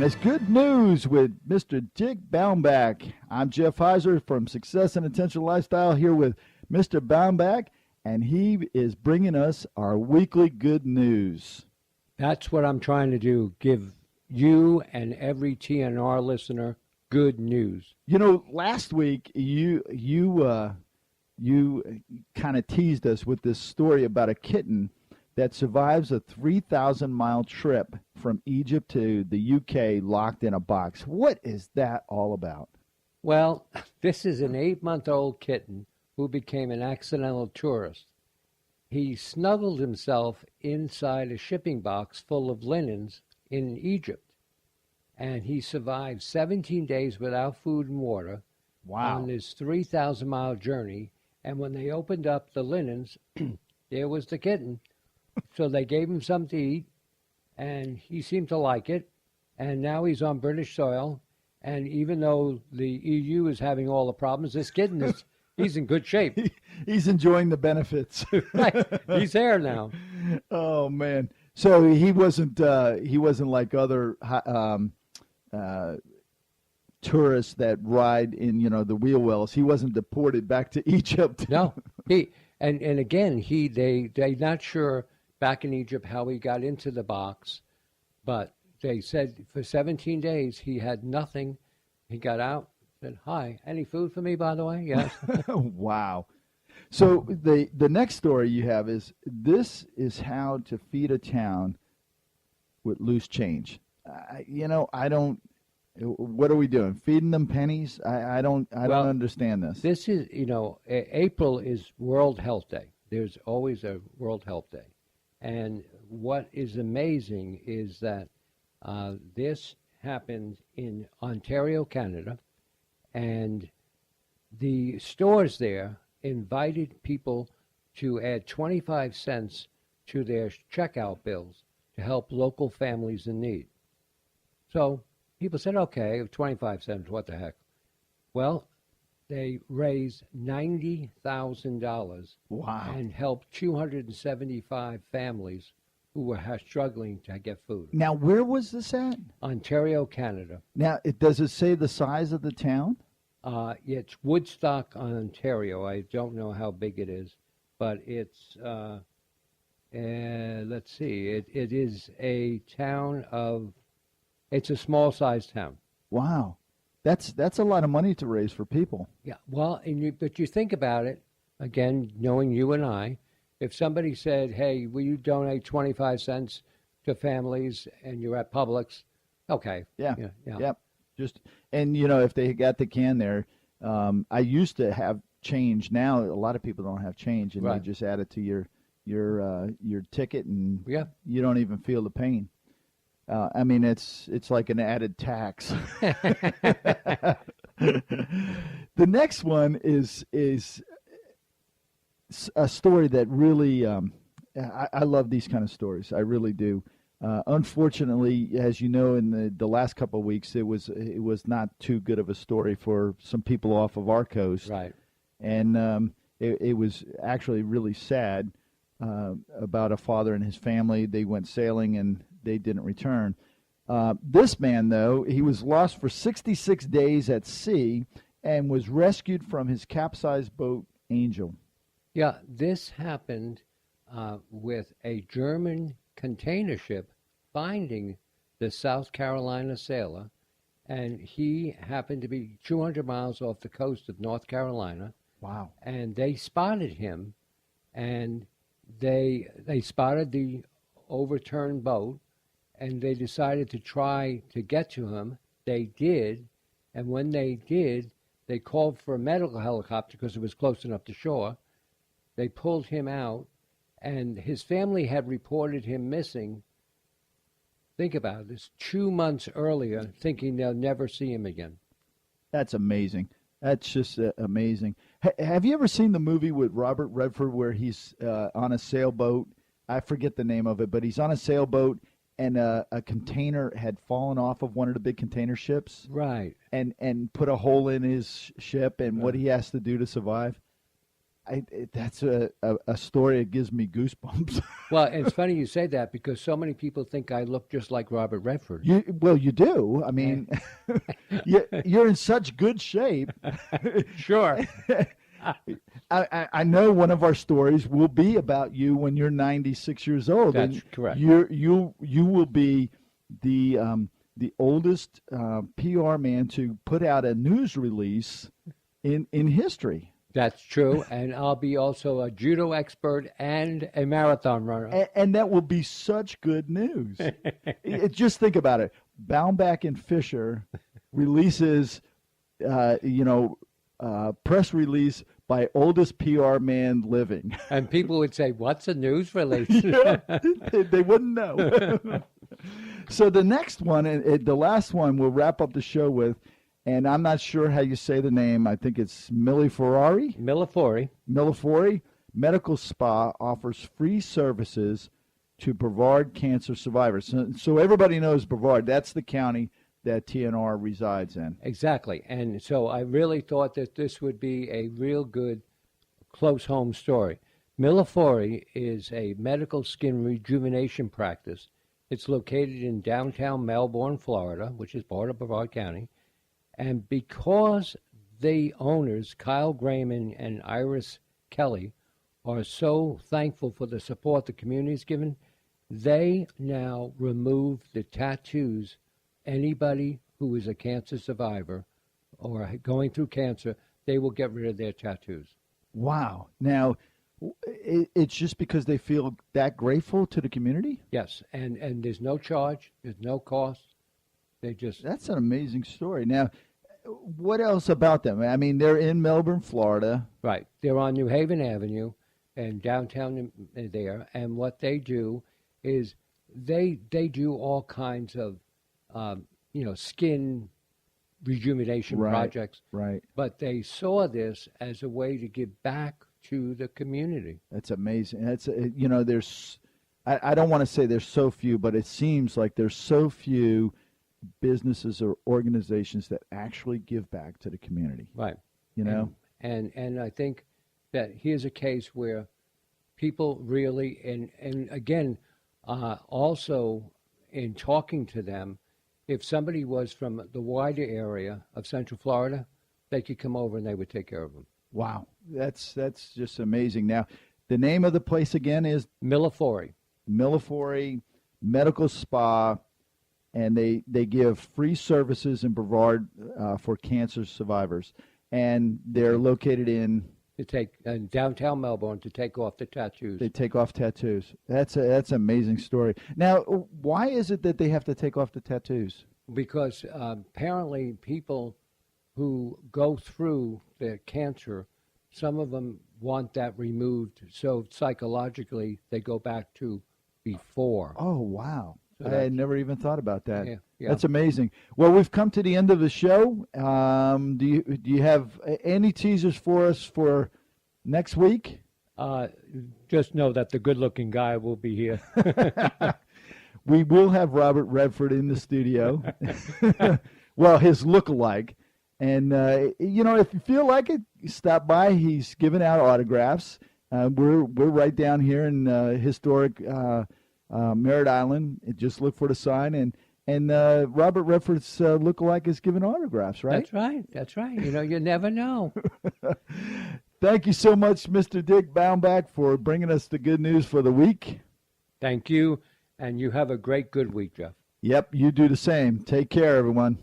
And it's good news with Mr. Dick Baumbach. I'm Jeff Heiser from Success and Intentional Lifestyle here with Mr. Baumbach, and he is bringing us our weekly good news. That's what I'm trying to do, give you and every TNR listener good news. You know, last week you kind of teased us with this story about a kitten that survives a 3,000-mile trip from Egypt to the UK locked in a box. What is that all about? Well, this is an 8-month-old kitten who became an accidental tourist. He snuggled himself inside a shipping box full of linens in Egypt, and he survived 17 days without food and water on his 3,000-mile journey. And when they opened up the linens, there was the kitten. So they gave him something to eat, and he seemed to like it. And now he's on British soil. And even though the EU is having all the problems, this kitten he's in good shape. He's enjoying the benefits. Right. He's there now. Oh man! So he wasn't like other tourists that ride in the wheel wells. He wasn't deported back to Egypt. No. And again they're not sure back in Egypt how he got into the box, but they said for 17 days he had nothing. He got out, said, "Hi, any food for me, by the way?" Yes. Wow. So the next story you have is how to feed a town with loose change. I don't. What are we doing? Feeding them pennies? I don't understand this. This is, April is World Health Day. There's always a World Health Day. And what is amazing is that this happened in Ontario, Canada, and the stores there invited people to add 25 cents to their checkout bills to help local families in need. So people said, okay, 25 cents, what the heck? Well, they raised $90,000 and helped 275 families who were struggling to get food. Now, where was this at? Ontario, Canada. Now, does it say the size of the town? It's Woodstock, Ontario. I don't know how big it is, but it's, let's see, it is a town of, it's a small-sized town. Wow. That's a lot of money to raise for people. Yeah, well, but you think about it, again, knowing you and I, if somebody said, hey, will you donate 25 cents to families and you're at Publix, okay. Yeah. And, if they got the can there, I used to have change. Now, a lot of people don't have change, and right. They just add it to your ticket, and you don't even feel the pain. It's like an added tax. The next one is a story that really I love these kind of stories. I really do. Unfortunately, as you know, in the last couple of weeks, it was not too good of a story for some people off of our coast. Right. And it was actually really sad about a father and his family. They went sailing and they didn't return. This man, though, he was lost for 66 days at sea and was rescued from his capsized boat, Angel. Yeah, this happened with a German container ship finding the South Carolina sailor, and he happened to be 200 miles off the coast of North Carolina. Wow. And they spotted him, and they spotted the overturned boat, and they decided to try to get to him. They did, and when they did, they called for a medical helicopter because it was close enough to shore. They pulled him out, and his family had reported him missing. Think about this, 2 months earlier, thinking they'll never see him again. That's amazing. That's just amazing. Have you ever seen the movie with Robert Redford where he's on a sailboat? I forget the name of it, but he's on a sailboat, and a container had fallen off of one of the big container ships. Right. And put a hole in his ship, and what he has to do to survive. That's a story that gives me goosebumps. Well, it's funny you say that because so many people think I look just like Robert Redford. You do. I mean, you're in such good shape. Sure. I know one of our stories will be about you when you're 96 years old. That's and correct. You will be the oldest PR man to put out a news release in history. That's true, and I'll be also a judo expert and a marathon runner. And that will be such good news. Just think about it. Baumbach and Fisher releases, press release by oldest PR man living. And people would say, "What's a news release?" Yeah, they wouldn't know. So the next one, and the last one, we'll wrap up the show with. And I'm not sure how you say the name. I think it's Millifori. Medical Spa offers free services to Brevard cancer survivors. So everybody knows Brevard. That's the county that TNR resides in. Exactly. And so I really thought that this would be a real good close home story. Millifori is a medical skin rejuvenation practice. It's located in downtown Melbourne, Florida, which is part of Brevard County. And because the owners, Kyle Grayman and Iris Kelly, are so thankful for the support the community's given, they now remove the tattoos. Anybody who is a cancer survivor or going through cancer, they will get rid of their tattoos. Wow. Now, it's just because they feel that grateful to the community? Yes, and there's no charge, there's no cost. That's an amazing story. Now, what else about them? I mean, they're in Melbourne, Florida. Right. They're on New Haven Avenue and downtown there. And what they do is they do all kinds of, skin rejuvenation projects. Right. But they saw this as a way to give back to the community. That's amazing. There's, I don't want to say there's so few, but it seems like there's so few businesses or organizations that actually give back to the community. Right. And I think that here's a case where people really, and again, also in talking to them, if somebody was from the wider area of Central Florida, they could come over and they would take care of them. Wow. That's just amazing. Now, the name of the place again is? Millifori Medical Spa. And they give free services in Brevard for cancer survivors. And they're located in downtown Melbourne to take off the tattoos. They take off tattoos. That's an amazing story. Now, why is it that they have to take off the tattoos? Because apparently people who go through the cancer, some of them want that removed. So psychologically, they go back to before. Oh, wow. I had never even thought about that. Yeah. That's amazing. Well, we've come to the end of the show. Do you have any teasers for us for next week? Just know that the good-looking guy will be here. We will have Robert Redford in the studio. Well, his look-alike. And, if you feel like it, stop by. He's giving out autographs. We're right down here in historic Merritt Island. Just look for the sign, and Robert Redford's look-alike is giving autographs, right? That's right. You never know. Thank you so much, Mr. Dick Baumbach, for bringing us the good news for the week. Thank you, and you have a great, good week, Jeff. Yep, you do the same. Take care, everyone.